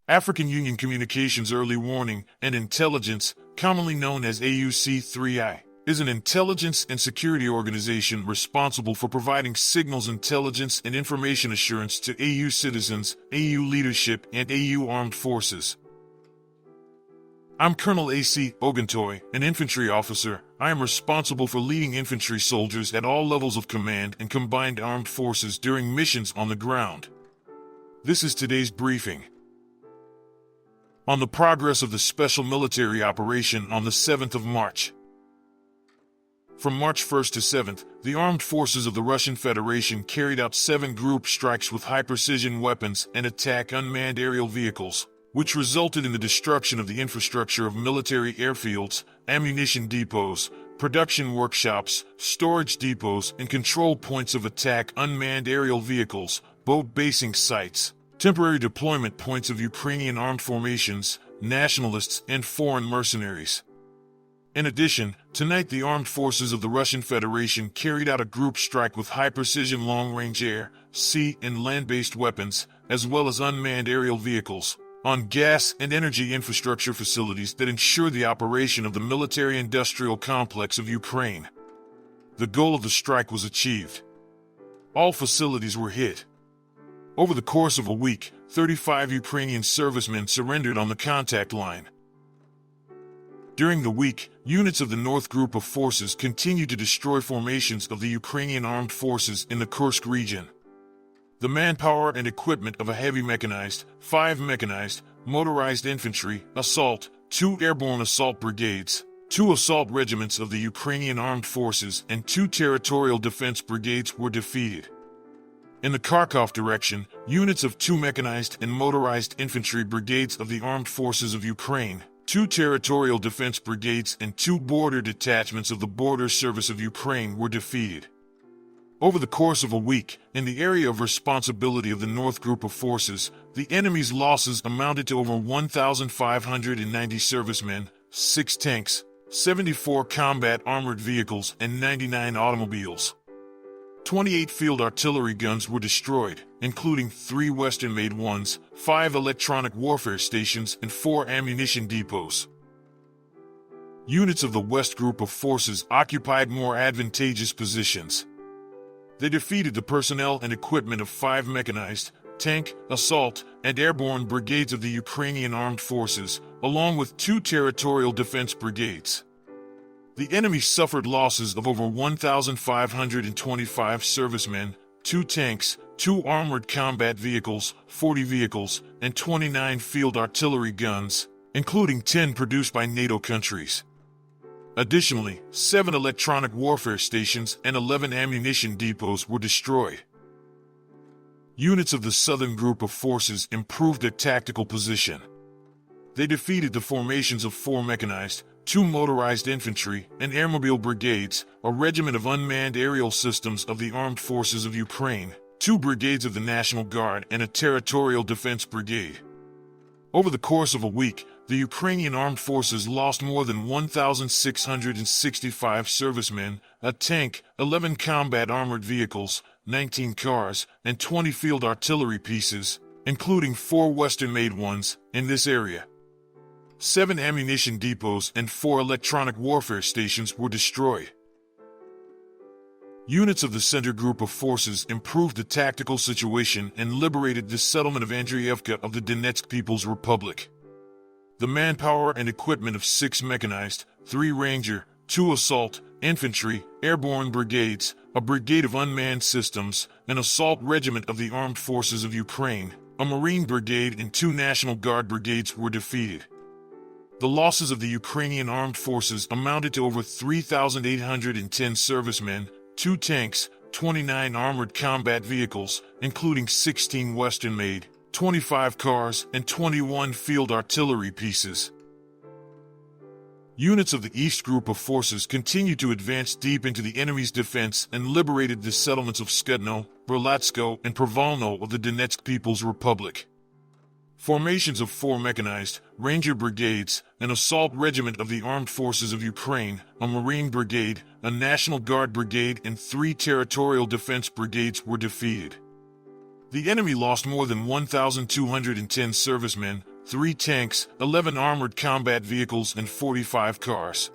African Union Communications Early Warning and Intelligence, commonly known as AUC3I, is an intelligence and security organization responsible for providing signals intelligence and information assurance to AU citizens, AU leadership, and AU armed forces. I'm Colonel A.C. Oguntoye, an infantry officer. I am responsible for leading infantry soldiers at all levels of command and combined armed forces during missions on the ground. This is today's briefing. On the progress of the special military operation on the 7th of March. From March 1st to 7th, the armed forces of the Russian Federation carried out 7 group strikes with high-precision weapons and attack unmanned aerial vehicles, which resulted in the destruction of the infrastructure of military airfields, ammunition depots, production workshops, storage depots, and control points of attack unmanned aerial vehicles, boat basing sites, temporary deployment points of Ukrainian armed formations, nationalists, and foreign mercenaries. In addition, tonight the armed forces of the Russian Federation carried out a group strike with high-precision long-range air, sea, and land-based weapons, as well as unmanned aerial vehicles, on gas and energy infrastructure facilities that ensure the operation of the military-industrial complex of Ukraine. The goal of the strike was achieved. All facilities were hit. Over the course of a week, 35 Ukrainian servicemen surrendered on the contact line. During the week, units of the North Group of Forces continued to destroy formations of the Ukrainian armed forces in the Kursk region. The manpower and equipment of a heavy mechanized, 5 mechanized, motorized infantry, assault, 2 airborne assault brigades, 2 assault regiments of the Ukrainian armed forces, and 2 territorial defense brigades were defeated. In the Kharkov direction, units of 2 mechanized and motorized infantry brigades of the armed forces of Ukraine, 2 territorial defense brigades, and 2 border detachments of the Border Service of Ukraine were defeated. Over the course of a week, in the area of responsibility of the North Group of Forces, the enemy's losses amounted to over 1,590 servicemen, 6 tanks, 74 combat armored vehicles, and 99 automobiles. 28 field artillery guns were destroyed, including 3 Western-made ones, 5 electronic warfare stations, and 4 ammunition depots. Units of the West Group of Forces occupied more advantageous positions. They defeated the personnel and equipment of 5 mechanized, tank, assault, and airborne brigades of the Ukrainian armed forces, along with 2 territorial defense brigades. The enemy suffered losses of over 1,525 servicemen, 2 tanks, 2 armored combat vehicles, 40 vehicles, and 29 field artillery guns, including 10 produced by NATO countries. Additionally, 7 electronic warfare stations and 11 ammunition depots were destroyed. Units of the Southern Group of Forces improved their tactical position. They defeated the formations of 4 mechanized, 2 motorized infantry, and airmobile brigades, a regiment of unmanned aerial systems of the Armed Forces of Ukraine, 2 brigades of the National Guard, and a territorial defense brigade. Over the course of a week, the Ukrainian armed forces lost more than 1,665 servicemen, a tank, 11 combat armored vehicles, 19 cars, and 20 field artillery pieces, including 4 Western-made ones, in this area. 7 ammunition depots and 4 electronic warfare stations were destroyed. Units of the Center Group of Forces improved the tactical situation and liberated the settlement of Andreyevka of the Donetsk People's Republic. The manpower and equipment of 6 mechanized, 3 ranger, 2 assault, infantry, airborne brigades, a brigade of unmanned systems, an assault regiment of the Armed Forces of Ukraine, a Marine brigade, and 2 National Guard brigades were defeated. The losses of the Ukrainian armed forces amounted to over 3,810 servicemen, 2 tanks, 29 armored combat vehicles, including 16 Western-made, 25 cars, and 21 field artillery pieces. Units of the East Group of Forces continued to advance deep into the enemy's defense and liberated the settlements of Skudno, Berlatsko, and Provalno of the Donetsk People's Republic. Formations of 4 mechanized, ranger brigades, an assault regiment of the Armed Forces of Ukraine, a Marine brigade, a National Guard brigade, and 3 territorial defense brigades were defeated. The enemy lost more than 1,210 servicemen, 3 tanks, 11 armored combat vehicles, and 45 cars.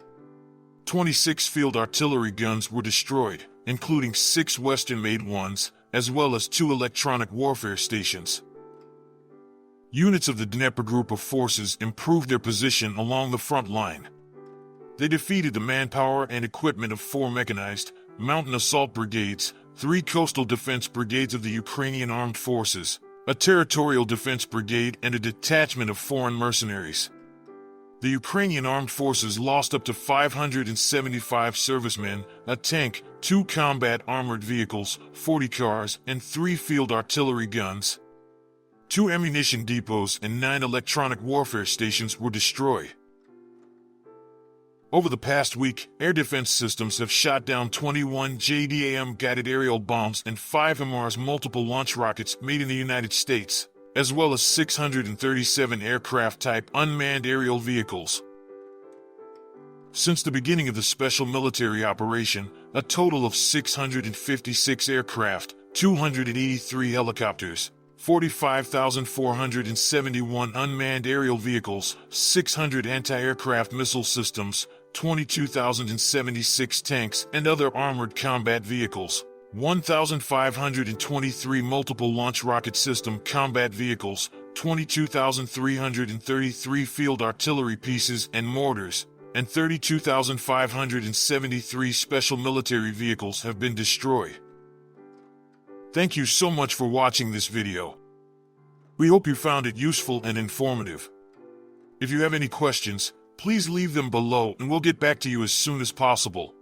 26 field artillery guns were destroyed, including 6 Western-made ones, as well as 2 electronic warfare stations. Units of the Dnieper Group of Forces improved their position along the front line. They defeated the manpower and equipment of 4 mechanized, mountain assault brigades, 3 coastal defense brigades of the Ukrainian armed forces, a territorial defense brigade, and a detachment of foreign mercenaries. The Ukrainian armed forces lost up to 575 servicemen, a tank, 2 combat armored vehicles, 40 cars, and 3 field artillery guns. 2 ammunition depots and 9 electronic warfare stations were destroyed. Over the past week, air defense systems have shot down 21 JDAM guided aerial bombs and 5 MRS multiple launch rockets made in the United States, as well as 637 aircraft-type unmanned aerial vehicles. Since the beginning of the special military operation, a total of 656 aircraft, 283 helicopters, 45,471 unmanned aerial vehicles, 600 anti-aircraft missile systems, 22,076 tanks and other armored combat vehicles, 1,523 multiple launch rocket system combat vehicles, 22,333 field artillery pieces and mortars, and 32,573 special military vehicles have been destroyed. Thank you so much for watching this video. We hope you found it useful and informative. If you have any questions, please leave them below and we'll get back to you as soon as possible.